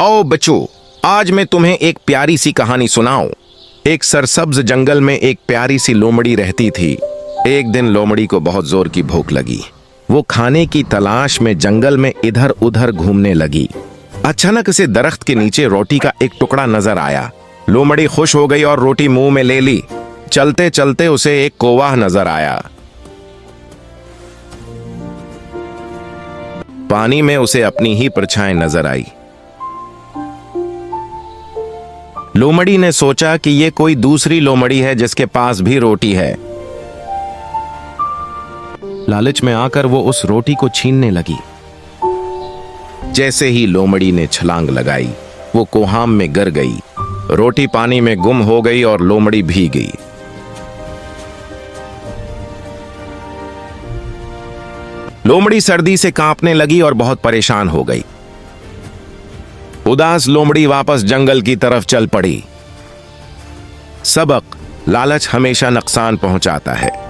आओ बच्चों, आज मैं तुम्हें एक प्यारी सी कहानी सुनाऊं। एक सरसब्ज जंगल में एक प्यारी सी लोमड़ी रहती थी। एक दिन लोमड़ी को बहुत जोर की भूख लगी। वो खाने की तलाश में जंगल में इधर उधर घूमने लगी। अचानक उसे दरख्त के नीचे रोटी का एक टुकड़ा नजर आया। लोमड़ी खुश हो गई और रोटी मुंह में ले ली। चलते चलते उसे एक कौवा नजर आया। पानी में उसे अपनी ही परछाई नजर आई। लोमड़ी ने सोचा कि ये कोई दूसरी लोमड़ी है जिसके पास भी रोटी है। लालच में आकर वो उस रोटी को छीनने लगी। जैसे ही लोमड़ी ने छलांग लगाई, वो कोहाम में गिर गई। रोटी पानी में गुम हो गई और लोमड़ी भीग गई। लोमड़ी सर्दी से कांपने लगी और बहुत परेशान हो गई। उदास लोमड़ी वापस जंगल की तरफ चल पड़ी। सबक: लालच हमेशा नुकसान पहुंचाता है।